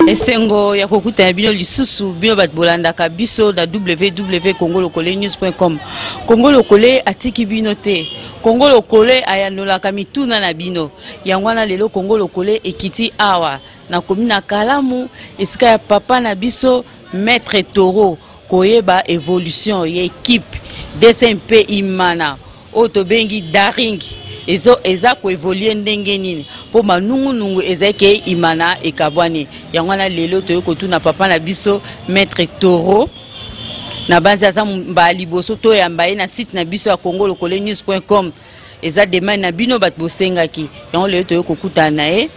Esengo ya kokuta bino lisusu bino bat bolanda ka biso da www.congolokole.news.com. Congo Lokole atiki bino te. Congo Lokole ayanola kamituna na bino. Yangwana lelo Congo Lokole ekiti awa na komina Kalamu esika ya papa na biso Maître Toro koyeba évolution ya équipe DSMP Imana otobengi Daring. Eza ko évoluer ndenge nini po manungu ezake Imana ekabwani yangwana lelo toyoko tuna papa na biso Maître Toro na banza za mbali boso to ya mbaye na site na biso ya congolokole.news.com eza demain na bino bat bosengaki yango lelo toyoko kutana e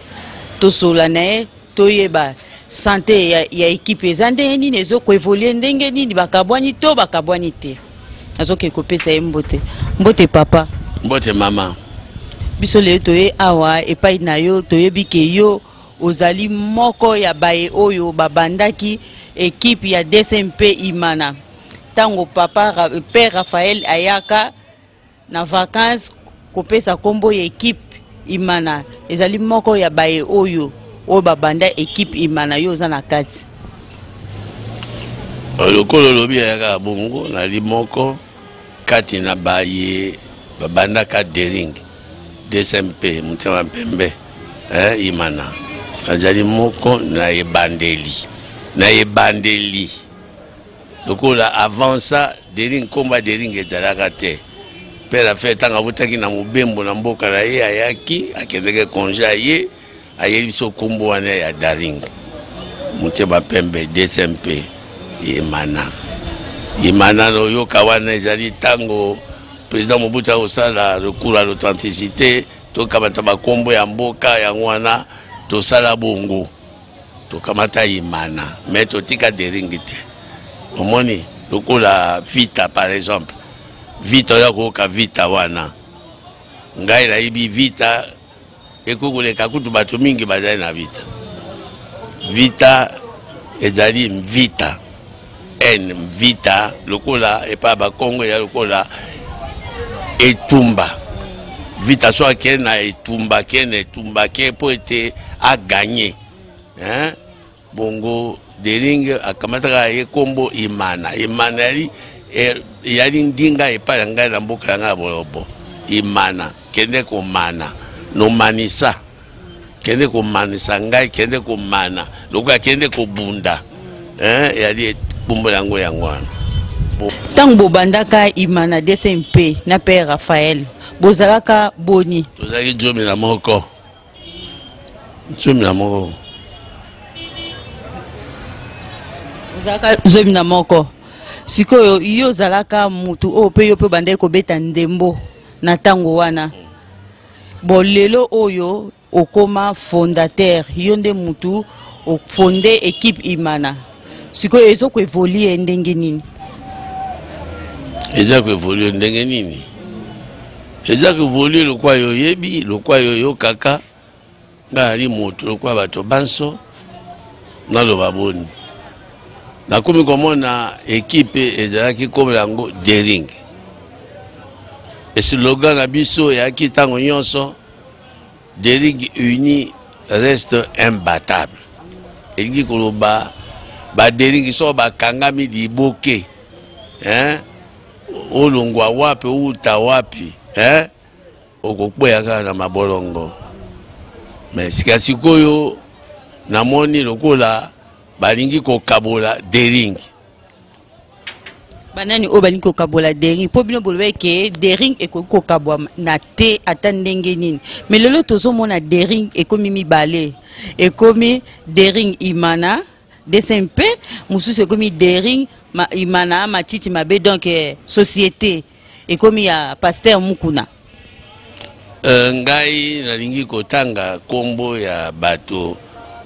to sola na e toyeba santé ya équipe eza ndenge nini ezo ko évoluer ndenge nini bakabwani to bakabwani te azoke kopesa mbote papa mbote mama biso lelo toye awa epai na yo toyebi ke yo ozali moko ya baye oyo babandaki équipe ya DSMP Imana tango papa père Raphaël ayaka na vacances kopesa kombo ya équipe Imana ezali moko ya baye oyo babanda équipe Imana yo za na kati lokolo lobi ayaka bongo na limoko kati na baye babanda ka Daring DSMP mutema pembe Imana azali moko na ebandeli lokola avant ça Daring komba Daring ezalaka te père a fait tanga vutaki na mobembo na mboka na ye ayaki akendeke konja ye ayebi so kombo wana ya Daring mutema pembe DSMP Imana no yoka wana ezali tango président Mobutu osala recours à l'authenticité to kamata bakombo ya mboka ya ngwana to sala bongo to kamata Imana mais to tika Daring te omoni lokola vita par exemple vita ya koka vita wana ngai na ibi vita ekogoleka kutu bato mingi bazali na vita ezali vita vita lokola epa ba Kongo ya lokola etumba vita so akena etumba ke po ete a gagner bongo Daring akamataka ye kombo Imana yali ndinga epa ngai na mboka nga bolobo Imana kende ko mana no manisa kende ko manisa ngai kende ko mana lokola kende ko bunda yali bombo yango yangwana tango bandaka Imana DSMP na père Raphaël bozalaka boni tozaki jomi na moko ozalaka zomi na moko sikoyo yo zalaka mutu o pe yo pe bandai ko beta ndembo na tango wana bolelo oyo okoma fondateur yo nde mutu o fondé équipe Imana sikoyo ezo ko évoluer ndenge nini eza ko évoluer ndenge nini eza ko évoluer lokwa yo yebi lokwa yo kaka ngari moto lokwa bato banso na lo baboni na komi komona équipe ezalaki komelango Daring slogan na biso yaki tango nyonso Daring uni reste imbattable elingi koloba ba Daring so bakangami liboke olongwa wapi uta wapi okokweya na mabolongo mais sika sikoyo namoni lokola balingi kokabola Daring banani o balingi kokabola Daring po bino bolobe ke Daring ekokabwa na te ata ndenge nini mais lelo tozomona Daring ekomi mibale ekomi Daring Imana DSMP mususu ekomi Daring Imana matiti mabe donc société ekomi ya pasteur Mukuna ngai nalingi kotanga kombo ya bato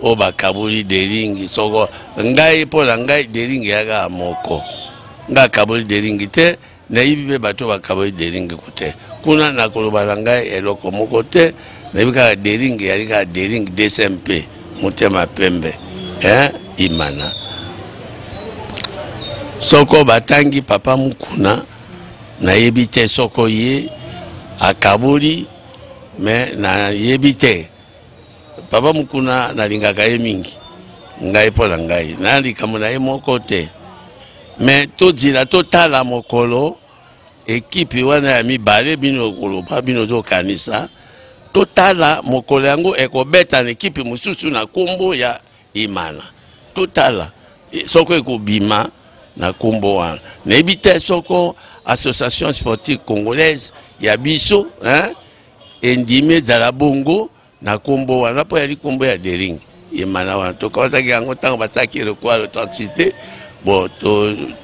o bakaboli Daring soko ngai pola ngai Daring yaka moko nga kaboli Daring te na yibi bato bakaboli Daring kote kuna na koloba ngai eloko moko te na yibi ka Daring yalika Daring DSMP mutema pembe Imana soko batangi papa Mukuna na yebi te soko ye akaboli mais na yebite papa mukuna na lingaka ye mingi ngai pola ngai na likambo na ye moko te mais todila totala mokolo ekipe wana ya mibale bino koloba bino zokanisa totala mokolo yango ekobeta na ekipe mosusu na kombo ya Imana totala soko ekobima na kombo wana nayebi te soko association sportive congolaise ya biso endimi ezala bongo na kombo wana po yali kombo ya Dering Imana wana tokawataki yango ntango batiaki recours à l'authenticité bon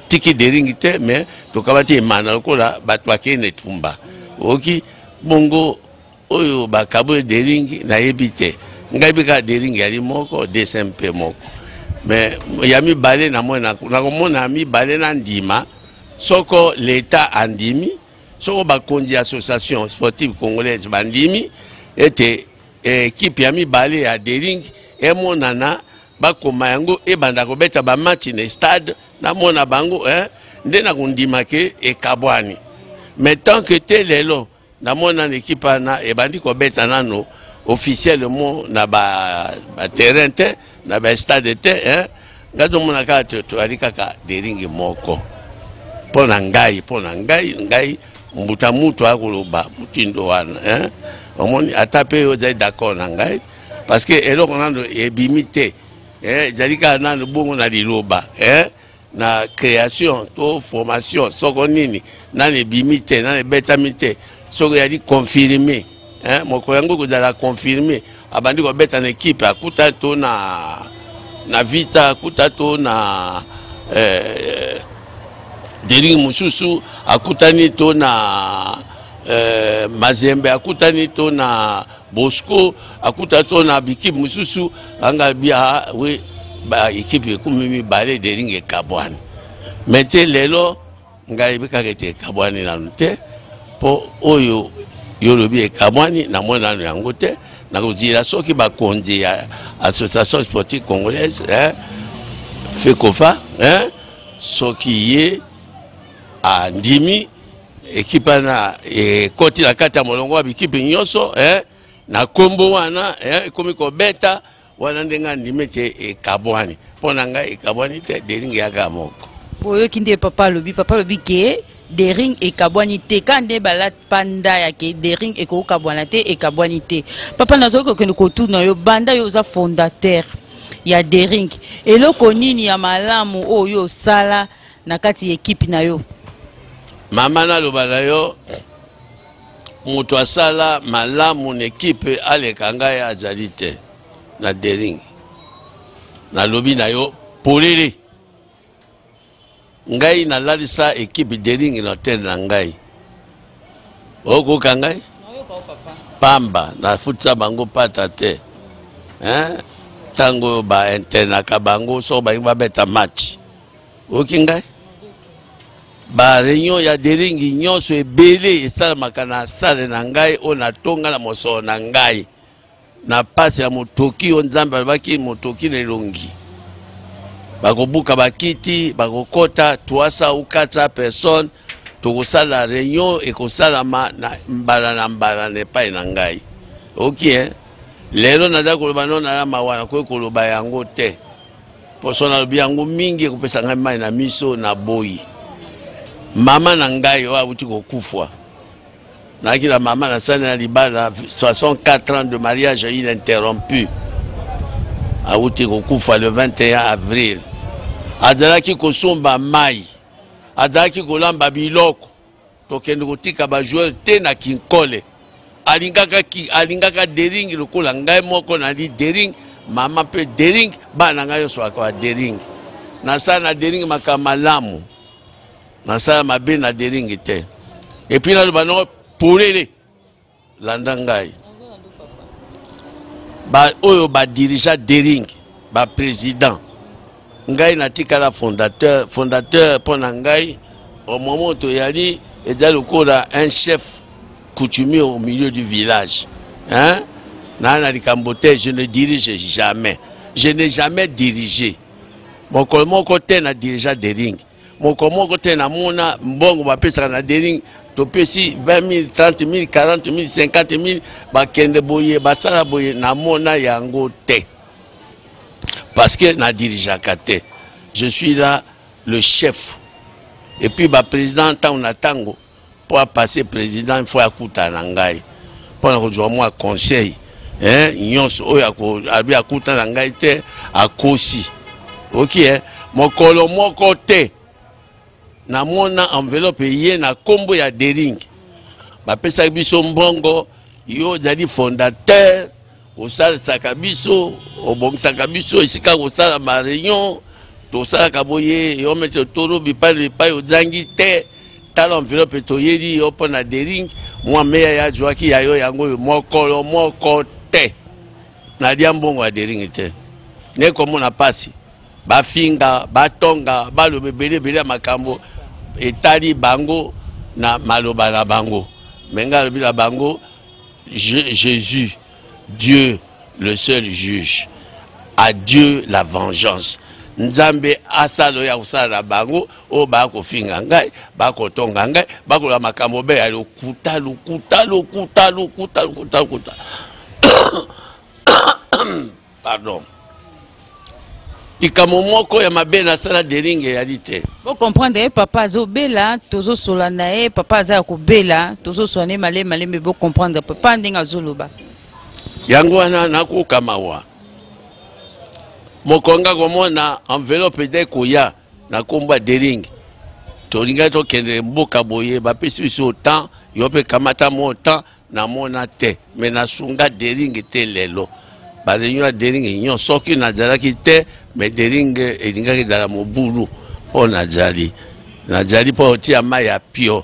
tiki Dering te mais tokawati Imana lokola bato bakende tumba oki bongo oyo bakabo Dering nayebi te ngai bika Dering yali moko DSMP moko mais ya mibale na mona nakomona mibale na ndima soko l'État andimi soko bakonzi association sportive congolaise bandimi ete équipe ya mibale ya Dering emonana bakoma yango ebanda kobeta ba match na stade na mona bango nde na kundima ke ekabwani mais tant que tel lelo na mona équipe na ebandi kobeta nano officiellement na ba terrain te na ba stade te ngado mona ka to alikaka Dering moko pona ngai mbuta mutu akoloba mutindo wana omoni atape yo zai d'accord na ngai parce que eloko nando ebimite jalika nando bongo na liloba na création to formation soko nini na ebimite na betamite soko yali confirmer moko yango kozala confirmer abandi ko beta na équipe akuta to na vita akuta to na Dering mususu akutani to na Mazembe akutani to na Bosco akuta to na bikip mususu anga bia we ba ekipe kumimi bale Dering ekabwani mete lelo ngai bikakete ekabwani na nte po oyo yolobi ekabwani na mona yango te na kuzira soki bakonzi ya association sportive congolaise FECOFA soki ye andimi ekipa na koti la kata molongo wa bikipe nyoso na kombo wana ekomi kobeta wana ndenga ndime te ekabwani pona nga ekabwani te Dering yaka moko boyo kinde papa lobi ke Dering ekabwani te kande balat panda ya ke Dering eko kabwana te ekabwani te papa nazo ko kende ko tourna yo banda yo za fondateur ya Dering eloko nini ya malamu oyo sala na kati ekipe na yo mama na lobala yo mutu asala malamu na ekipe aleka ngai azali te na Dering na lobi na yo polele ngai nalalisa ekipe Dering na tene na ngai okoka ngai pamba na futsa bango pata te tango ba internaka bango so ba beta match oki ngai ba réunion ya Dering nyonso ebele esalamaka na sale na ngai o na tonga na mosolo na ngai na pasi ya motoki o nzambe alobaki motoki lelongi bakobuka bakiti bakokota 300 ou 400 personnes tokosala réunion ekosalama na mbala na epai na ngai ok lelo naza koloba no na mawana ko koloba yango te poso na lobi yango mingi ekopesa ngai mai na miso na boyi mama na ngai oyo abuti kokufwa naki la mama na sala na libala 64 ans de mariage ininterrompu abuti kokufwa le 21 avril azalaki kosomba mai azalaki kolamba biloko tokende kotika ba joueur te na kinkole alingaka Dering lokola ngai moko na di Dering mama pe Dering bana ngai yo swaka Dering na sala na Dering makamalamu na sala mabe na Dering te et puis na lobano polele landa ngai ba oyo ba dirigeant Dering ba président ngai na tikala fondateur pona ngai au moment to yali eza lokola un chef coutumier au milieu du village na likambote je ne dirige jamais je n'ai jamais dirigé moko te na dirigeant Dering moko te na mona mbongo bapesaka na Dering topesi 20 000, 30 000, 40 000, 50 000 bakende boye basala boye namona yango te parce que na dirigeaka te. Je suis là le chef et puis ba président tant na tango pour passer président il faut akuta na ngai pour na ko moi conseil nyonso oyo abi akuta na ngai te akosi OK mokolo moko te namona enveloppe ye na kombo ya Dering bapesa biso mbongo yo zali fondateur osalisaka biso obongisaka biso esika kosala ma réunion tosalaka boye yo mete toro bipai ozangi te tala enveloppe toyeli yo mpo na Dering mwa meya ya joaki ya yo yango mokolo moko te nalia mbongo ya Dering te nekomona pasi bafinga batonga balobe belebele ya makambo etali bango na maloba na bango menga lobi na bango Jésus Dieu le seul juge à Dieu la vengeance nzambe asalo ya usala na bango o ba ko finga ngai ba ko tonga ngai ba ko la makambo be ya lokuta pardon ikamo moko ya mabe na sala Dering ya dite vous comprendre papa azobela tozo solana papa aza ko bela tozo soane male me vous comprendre papa ndinga zoloba yango wana nakoka mawa mokonga komona enveloppe de koya na komba Dering tolinga to kende mboka boye bapesi biso temps yo pe kamata mo temps na mona te mais na sunga Dering te lelo ba réunion Dering nyon soki na zalaki te mais Dering elingaki zala mobulu po na zali po tia maya pio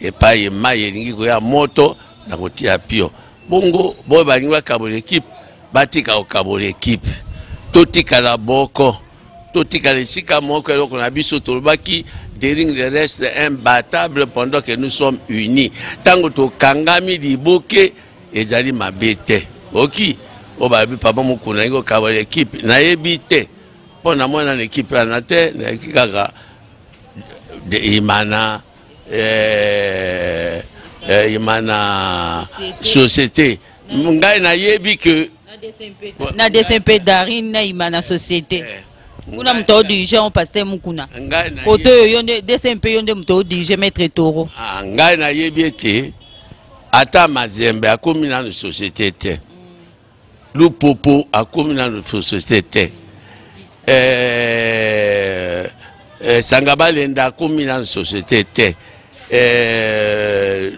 epai mai elingi koya moto na kotia pio bongo boy balinga kabole équipe batika okabole équipe totika la boko totika le sika moko eloko na biso tolobaki Dering reste imbattable pendant que nous sommes unis tango to kangami liboke ezali mabete oki o ba bi papa mokuna ngo kabole équipe na yebite po na mona l'équipe na te na kikaka de imana imana société ngai na yebi que na DSMP Daring na imana société kuna mto dirige on pasteur mukuna koto yonde DSMP yonde mto dirige maître Toro ngai na yebi te ata mazembe akomi na société te lupopo akomi na société te Sangabalenda akomi na société te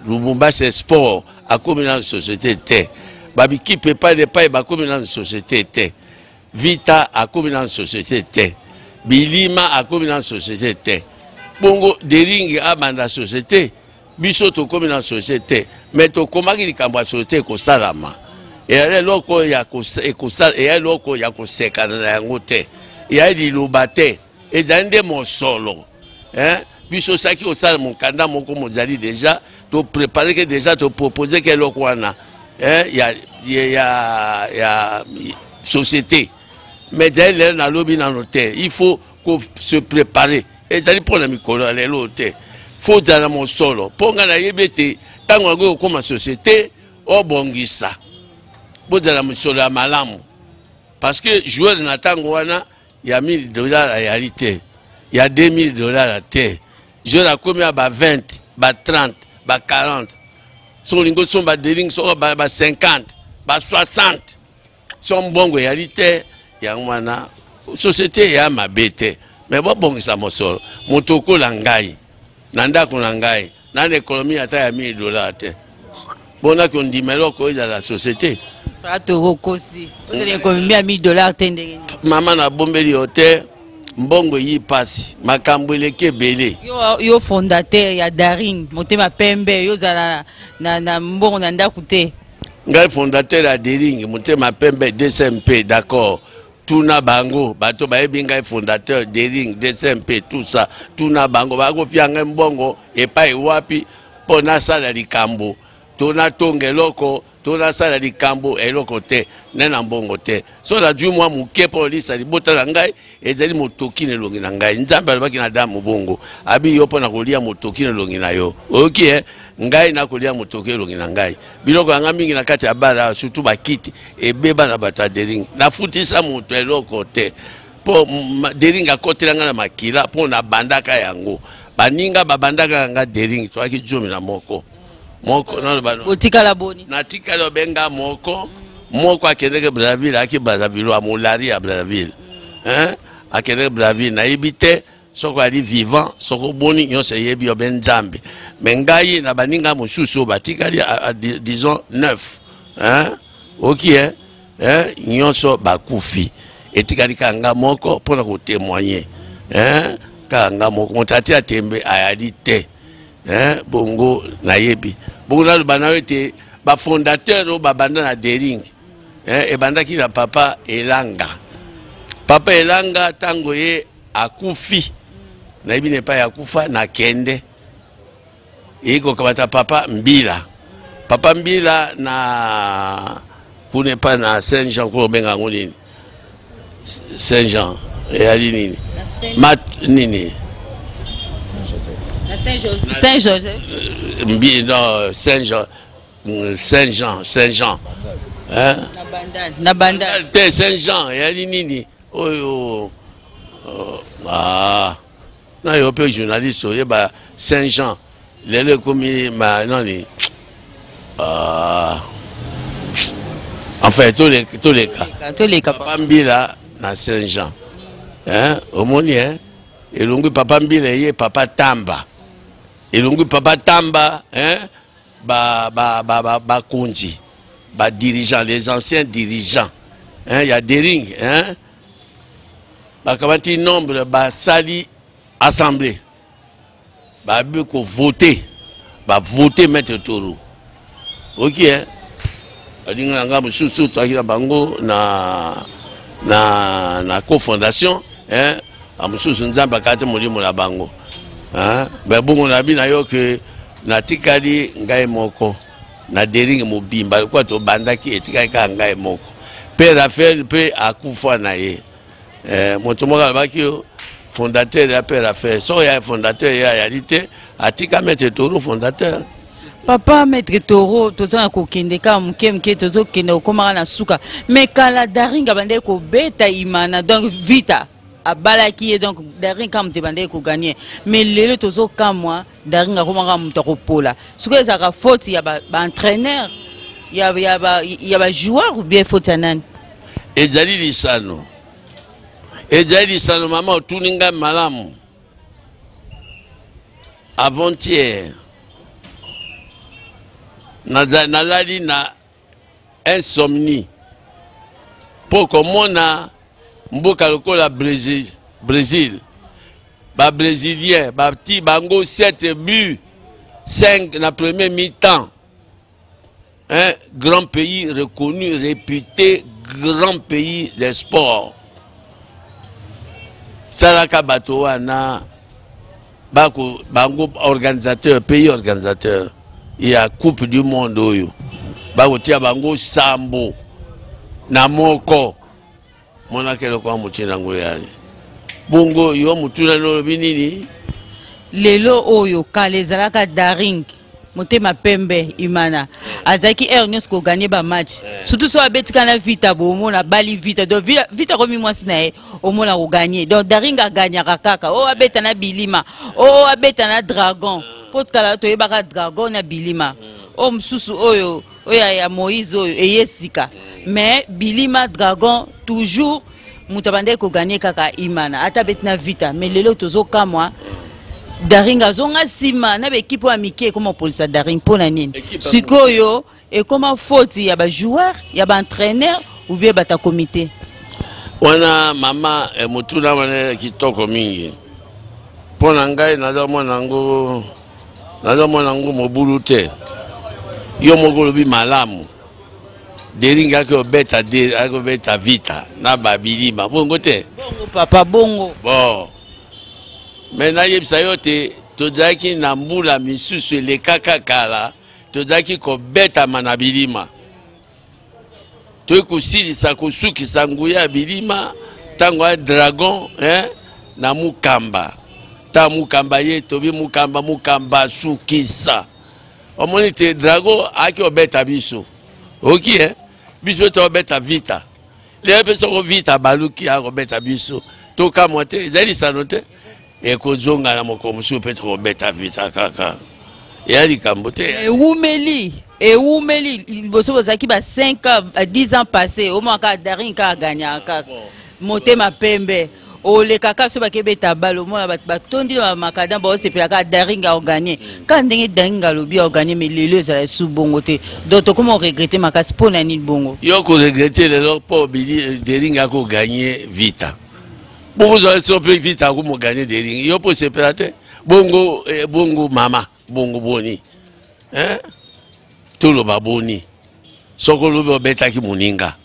Lubumbashi Sport akomi na société te babiki pepa de pai bakomi na société te Vita akomi na société te Bilima akomi na société te bongo Dering abanda société biso tokomi na société mais tokomaki likambo ya société kosalama eloko ya kosala eloko ya kosekana na yango te ya liloba te ezali nde mosolo biso saki osala mokanda moko mozali déjà to préparer que déjà to proposer que eloko wana ya société mais d'ailleurs na lobi na note il faut se préparer ezali pour la mikolo lelo te faut dans mon solo ponga na yebete tango ngo koma société obongisa bodala musolo ya malamu parce que joueur na tango wana ya $1000 à réalité il y a $2000 à terre joueur a combien ba 20 ba 30 ba 40 son lingo son ba Dering son ba 50 ba 60 son bongo réalité ya mwana société ya mabete mais bongisa mosolo motoko la ngai nanda ko ngai na l'économie ata ya $1000 te bona ko ndimelo ko ya la société Kosi l'économie à $1000 tendenge mama na bombeli hotel mbongo yi pasi makambo eleke belé yo fondateur ya Daring motema pembe yo zala na mbongo na ndaku te ngai fondateur ya Dering motema pembe DSMP d'accord tuna bango bato bayebi ngai fondateur Dering DSMP tout ça tuna bango bako pia ngai mbongo epai wapi pona sala likambo tona tongeloko tola sala likambo eloko te nena mbongo te so la du mwa muke po lisa libota la ngai ezali motoki ne longi na ngai nzambe alobaki na damu bongo abi yo pona kolia motoki ne longi na yo oki ngai na kolia motoki longi na ngai biloko yanga mingi na kati ya bala surtout bakiti ebeba na bato ya dering na futisa moto eloko te po dering akotela nga na makila po na bandaka yango baninga babandaka nga dering toaki jomi na moko otikala boni natikala benga moko akendeke Brazzaville aki Brazzaville wa molari ya Brazzaville akendeke Brazzaville na yebite soko ali vivant soko boni nyonso yebi oben nzambe me ngai na baninga mosusu batikali disons 9 oki nyonso bakufi etikali kanga moko pona ko témoigner kanga moko motati atembe ayali te bongo na yebi bongo na bana wete ba fondateur ba banda na dering ebandaki na papa Elanga tango ye akufi na yebi ne pa yakufa na kende iko kabata papa Mbila na kune pa na Saint-Jean ko benga ngoni Saint-Jean eyali nini mat nini Saint-Joseph non Saint-Jean na bandal te Saint-Jean eyali nini oyo na yo pe journaliste oyeba Saint-Jean lelo komi ma nani enfin toleka papa Mbila na Saint-Jean omoni elongwi papa Mbila ye papa Tamba elongwi papa Tamba bakonzi dirigeants les anciens dirigeants y a dering bakamati nombre basali assemblée babi ko voter maître Toro ok alinga nga mususu toakila bango na cofondation amususu nzamba kate molimo la bango mais bongo na bina yo ke natikali ngai moko na dering mobimba kwa to bandaki etikali ka ngai moko pe Raphaël pe akufa na ye moto moko alobaki yo fondateur ya pe Raphaël so ya fondateur ya réalité atika maître Toro fondateur papa maître Toro tozana kokende ka mke tozo kende okomaka na suka mais kala daringa bande ko beta imana donc vita abalaki et donc daringa kam te bande ko gagner mais lelo tozo kamwa daringa komaka muto ko pola suka ezaka faute ya ba entraîneur ya ba joueur ou bien faute anan ezali lisano mama otuninga malamu avant-hier nalali na insomnie pour komona mboka lokola Brésil ba brésilien bati bango 7 buts 5 na premier mi-temps un grand pays reconnu réputé grand pays des sports salaka bato wana bako bango organisateur pays organisateur il y a coupe du monde oyo bakotia bango sambo na moko mona kelo kwa mutina ngo yali bongo yo mutuna no binini lelo oyo kalezalaka daring motema pembe imana azaki Ernest ko gagner ba match surtout so abetika na vita bo mona bali vita donc vita komi mwasi na ye o mona ko gagner donc daring a gagner kaka o abeta na bilima o abeta na dragon potkala to yebaka dragon na bilima o msusu oyo ya Moïse oyo eyesika mais bilima dragon toujours mutabande ko gagner kaka imana ata betina vita mais lelo tozo kamwa daring azonga sima na bekipo ya mike koma polisa daring pona nini sikoyo e koma faute ya ba joueur ya ba entraîneur ou bien bata comité wana mama mutuna wana kitoko mingi pona ngai nazomona ngo mobulu te yo moko lobi malamu dering ako beta vita na babilima bongo te bongo papa bongo bon mais na yebisa yo te tozalaki na mbula misusu elekaka kala tozalaki kobetama na bilima to kusilisa kusukisa nguya bilima tango ya dragon na mukamba ta mukamba ye tobi mukamba sukisa omoni te dragon aki obeta biso oki biso to obeta vita le peso vita baluki a obeta biso to kamote ezali sanote e kozonga na mokomusu petro obeta vita kaka yali kambote Eumeli boso bozaki ba 5 ans 10 ans passés au moins ka darin ka gagna ka motema pembe o le kaka so bakebeta balo mona batondi ba makada ba sepela ka daringa o gagner ka ndenge daringa lobi o gagner mais lelo za su bongo te donc comment regretter makasi pona ni bongo yo ko regretter le po bili daringa ko gagner vita bongo zo so pe vita ko mo gagner daringa yo po sepela te bongo bongo mama bongo boni tout le baboni soko lobi beta ki muninga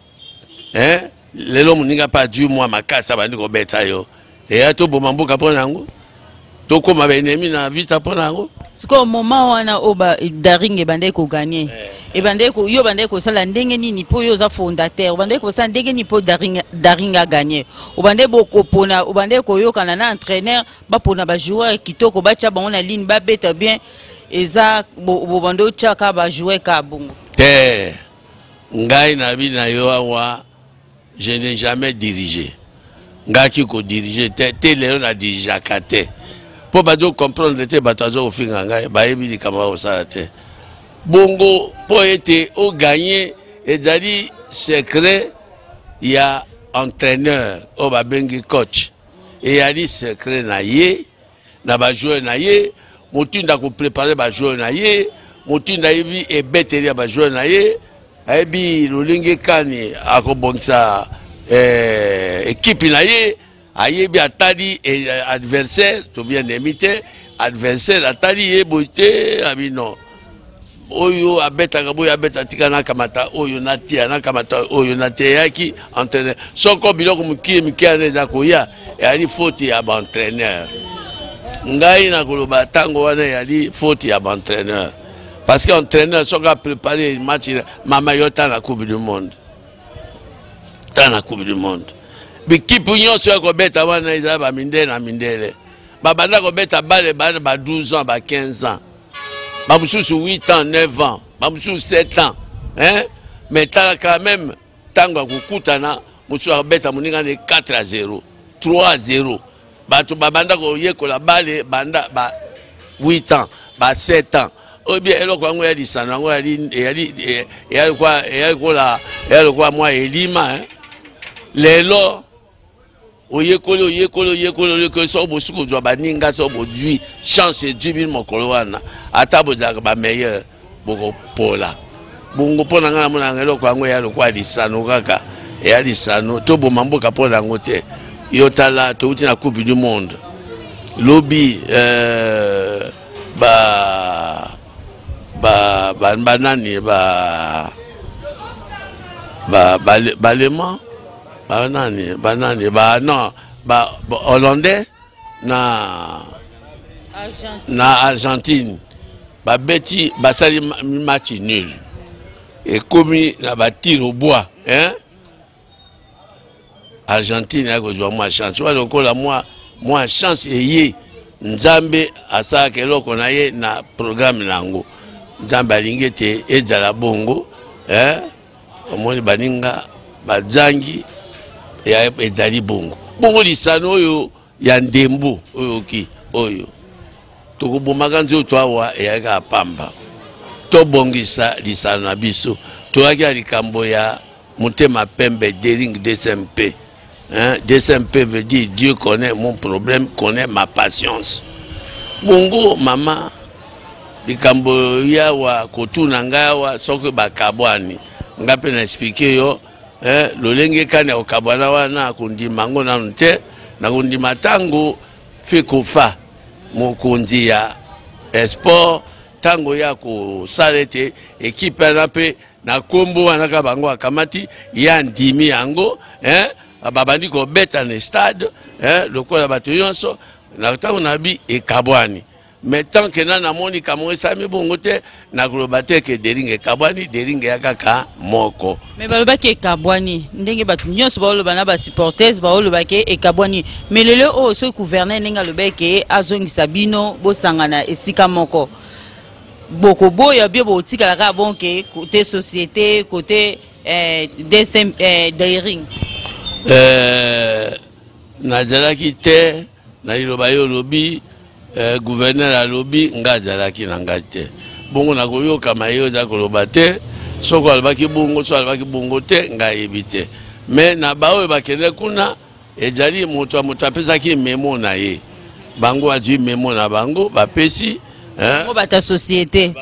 lelo muninga pa du mois makasa bandi ko beta yo e to bomambuka pona ngo to koma ba ennemi na vita pona ngo siko moment wana oba daringe bande ko gagner e bande ko yo bande ko sala ndenge nini po yo za fondateur bande ko sala ndenge ni po daringa gagner o bande boko pona o bande ko yo kana na entraîneur ba pona ba joueur kitoko ba cha ba on a ligne ba beta bien eza bo bande o cha ka ba joueur ka bongo te ngai na bina yo awa je n'ai jamais dirigé. Ngaki ko diriger te lero na dirija kate. Po bado comprendre te batazo au finga ngai ba yebi di kama o salate. Bongo po ete o gagner ezali secret ya entraîneur o ba bengi coach. Et yali secret na ye na ba joueur na ye, motinda ko préparer ba joueur na ye, motinda yebi e beteria ba joueur na ye. Ebi lolinge kani akobonsa équipe na ye ayebi atali adversaire to bien limité adversaire atali ye boite abino oyo abeta boyo abeta tikana kamata oyo natia na kamata oyo natia yaki entraîneur soko biloko miki aneza koya yali faute ya ba entraîneur ngai na koloba tango wana yali faute ya ba entraîneur. Parce qu'un entraîneur a préparé un match, maman yota la Coupe du Monde. Dans la Coupe du Monde. Mais qui peut y avoir un bête avant na mindele. Babanda ko bête balle ba 12 ans, ba 15 ans. Ba mususu 8 ans, 9 ans, ba mususu 7 ans. Hein? Mais t'as quand même tango kukutana mususu bête muninga de 4-0, 3-0. Ba to babanda ko yekola balle banda ba 8 ans, ba 7 ans. Ou bien elle quoi moi dit ça non elle quoi moi elima lelo oyekolo que so bosuko jwa baninga so bodui chance du bin mokolo wana ata boza ba meilleur boko pola bongo pona ngana mona ngelo kwa ngo ya lokwa lisano kaka ya lisano to bomamboka pona ngote yotala to uti na Coupe du Monde lobby banani non hollandais na Argentine beti basali match nul et comme na batir au bois Argentine a joué moi chance wala kola moi chance eye nzambe asa keloko na ye na programme nango nzambe alingete ezala bongo omoni baninga bajangi ya ezali bongo bongo lisano oyo ya ndembo oyo ki oyo tokobomaka nzoto awa eyaka pamba tobongisa lisano na biso toyaki ya likambo ya motema pembe dering DSMP. DSMP veut dire Dieu connaît mon problème, connaît ma patience. Bongo mama likambo yawa kotuna ngawa soko bakabwani ngape na expliquer yo lolenge kane okabwana wana kundima ngo na nte na kundima tango fekofa mokonzi ya sport tango ya ko salete equipe na pe na kombo wana ka bango akamati ya ndimi yango babandi ko beta na stade lokola bato yonso na tango na bi ekabwani mais tant que na moni kamo esami bongo te na koloba te ke deringe kabwani deringe ya kaka moko. Mais baloba ke kabwani ndenge batu nyonso baloba na ba supporters baloba ke ekabwani mais lelo o so gouverner ndenge loba ke azongisa bino bosangana esika moko boko boya bien botika la bon ke côté société côté DSM Dairing nazalaki te na liloba yo lobi gouverneur a lobi nga zalaki na ngate bongo na koyoka mayo za koloba te soko albaki bongo so albaki bongo te nga yebite mais na baoyo bakende kuna ejali moto amutapesa ki memo na ye bango aju memo na bango bapesi bango bata société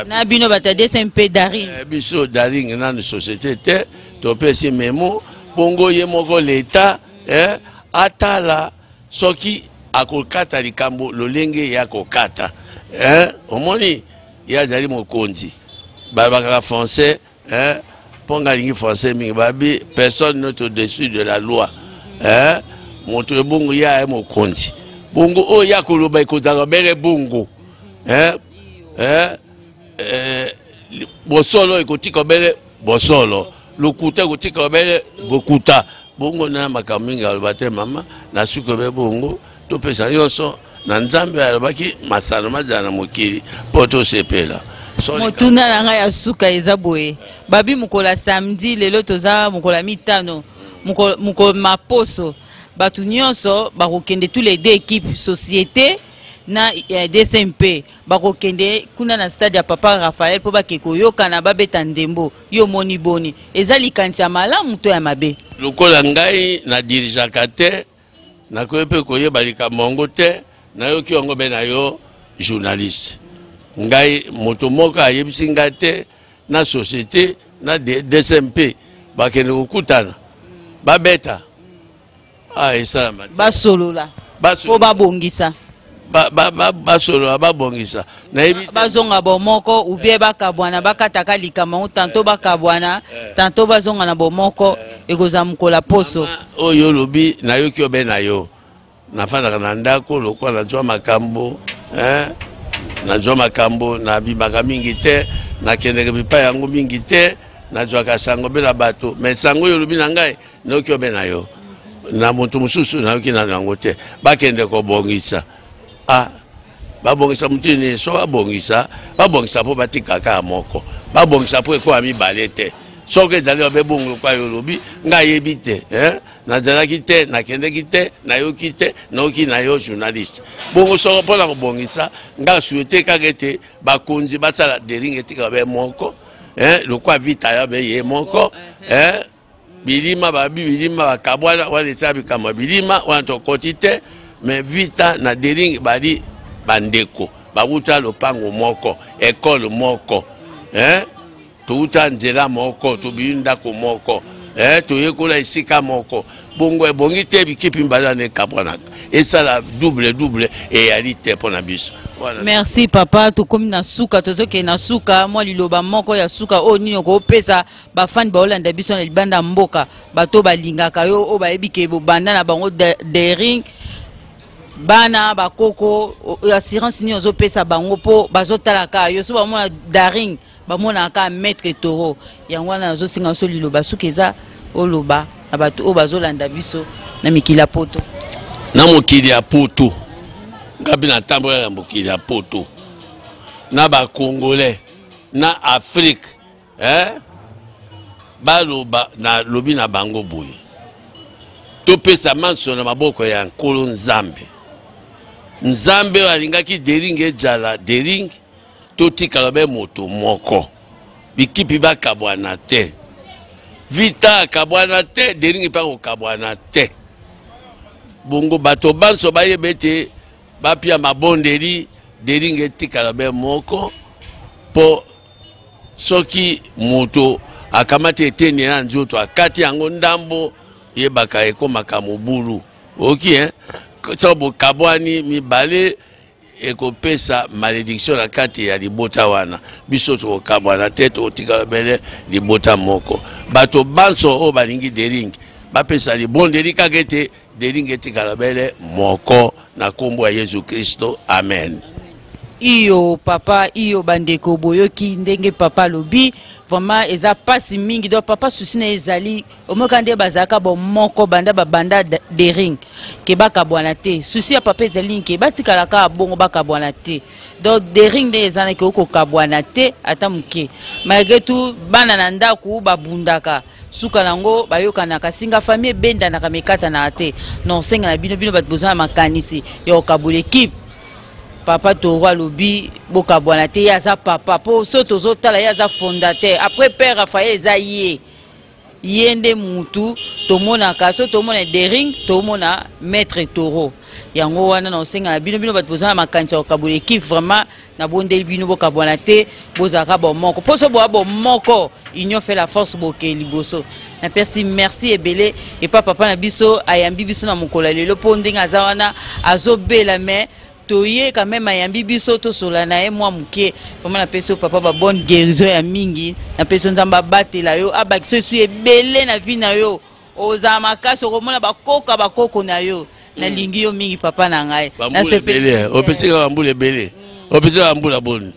na bino bata DSMP Daring biso Daring na société te topesi memo bongo ye moko l'État atala soki akokata likambo lolenge ya kokata omoni ya jali mokonzi babaka français ponga lingi français mingi babi personne n'est au-dessus de la loi moto bongo ya mokonzi bongo o ya koloba ikotaka bele bongo bosolo ikotika bele bosolo lokuta ikotika bele bokuta bongo na makamingi alobate mama na suko be bongo to pesa yonso na nzambe alobaki masano majana mokili poto sepela motuna na nga ya suka eza boye babi mukola samedi lelo toza mukola mitano mukolo maposo batu nyonso bakokende tous les deux équipes société na DSMP bakokende kuna na stade ya Papa Raphaël po bakeko yoka na babeta ndembo yo moni boni ezali kanti ya malamu to ya mabe lokola ngai na dirijaka te na koyepe koyeba likambo te na yo kiongo be na yo journaliste ngai moto moko ayebisi ngai te na société na DSMP bakende kokutana babeta esala basolola po babongisa basolola babongisa bazonga bomoko ubie bakabwana bakataka likambo tanto bakabwana tanto bazonga na bomoko ekoza mukola poso oyo lobi na yo kio be na yo nafandaka na ndako lokola najwa makambo najwa makambo na bimaka mingi te nakendeke bipai yango mingi te najwaka sango be na bato mais sango oyo lobi na ngai na yo kio be na yo na moto mususu na yoki na yango te bakende kobongisa babongisa mutini so babongisa po batikaka moko babongisa po eko amibale te soki ezali babe bongo kwa yo lobi ngai yebi te nazalaki te nakendeki te nayoki te nayoki na yo journaliste bongo soko mpona kobongisa ngai souhaite kaka ete bakonzi basala deringe etika babe moko lokwa vita ya be ye moko bilima babi bilima bakabwana wana eza bikamwa bilima wana tokoti te mais vita na dering bali bandeko babuta lopango moko ekole moko touta nzela moko tobiyi ndako moko toyekola esika moko bongo ebongi te bikipi mbala ne kabwanaka esala double eyali te mpona biso. Merci papa tokomi na suka tozoke na suka mwa liloba moko ya suka o nini okopesa bafani baolanda biso na libanda mboka bato balingaka yo o bayebi ke bobanda na bango Daring bana bakoko assurance ni ozopesa bango po bazotalaka yo so bamona Daring bamona ka maître toro yango wana nazosinga so liloba suka eza oloba na bato o bazolanda biso na mikili ya poto na mokili ya poto ngabi na tambola ya mokili ya poto na ba Congolais na Afrique baloba na lobi na bango boye topesa manso na maboko ya nkolo nzambe nzambe alingaki Daring ejala Daring totikala be moto moko bikipi bakabwana te vita kabwana te Daring pa kokabwana te bongo bato banso bayebe te bapia mabondeli Daring etikala be moko po soki moto akamati eteni na nzoto akati yango ndambo yebaka ekomaka mobulu oki sobo kabwani mibale ekopesa malédiction na kati ya libota wana biso tokabwana te totikala bele libota moko bato banso o balingi Daring bapesali bon deli kakete deli ngeti kalabele moko na kombo ya Yesu Kristo. Amen. Iyo papa iyo bandeko boyoki ndenge papa lobi vraiment eza pasi mingi do papa susi na ezali omokande bazaka bo moko banda babanda de ring ke baka bwana te susi ya papa ezali ke batikala ka bongo baka bwana te donc de ring de ezana ke oko kabwana te ata muke malgré tout bana na ndaku babundaka suka nango bayokana kasinga famille benda na kamekata na te non senga na bino bat besoin makanisi yo kabule équipe. Papa Toro lobi boka bwana te yaza papa po soto zotala yaza fondateur après père Raphaël Zaye yende mutu tomona kaso tomona dering tomona maître Toro yango wana na osenga bino bat besoin makanisa okabula équipe vraiment na bondeli bino boka bwana te bozaka bo moko poso bo moko union fait la force boke liboso na merci ebele et papa na biso ayambi biso na mokola lelo po ndenga za wana azobela mais toye quand même ayambi biso to solana e moi muke vraiment na peso papa ba bonne guérison ya mingi na peso nzamba batela yo abaki so ebele na vie na yo oza makasi okomona bakoko na yo na lingi yo mingi papa na ngai na sepele opesika bambula ebele opesika bambula boni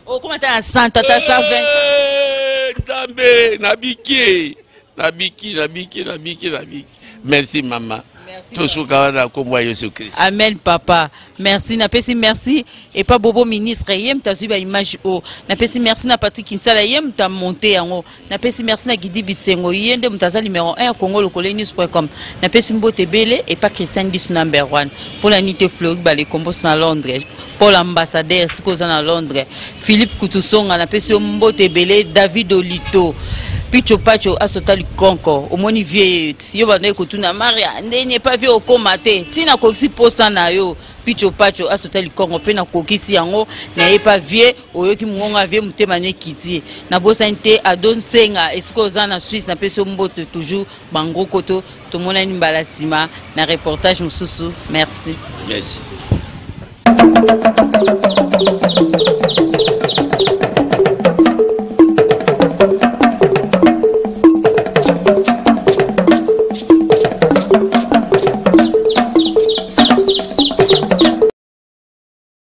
okomata na 100 tata 120 nzambe nabiki merci mama. Amen papa. Merci na pesi merci et pas bobo ministre yem ta zuba image o. Na pesi merci na Patrick Kinsala yem ta monter yango. Na pesi merci na Gidi Bitsengo yende mutaza numéro 1 congolocolenews.com. Na pesi mbote bele et pas Christian dis number 1. Pour la nité Floride ba les combos na Londres. Pour l'ambassadeur sikoza na Londres. Philippe Kutusonga na pesi mbote bele David Olito. Picho Pacho asotali konko omoni vie yo bana ekotuna Maria ndenge pas vie okomate tina kokisi posa na yo Picho Pacho asotali konko pe na kokisi yango na ye pas vie oyoki mungonga vie mutema ne kiti na bosante adon senga esiko za na Suisse na peso mboto toujours bango koto to mona ni balasima na reportage mususu. Merci.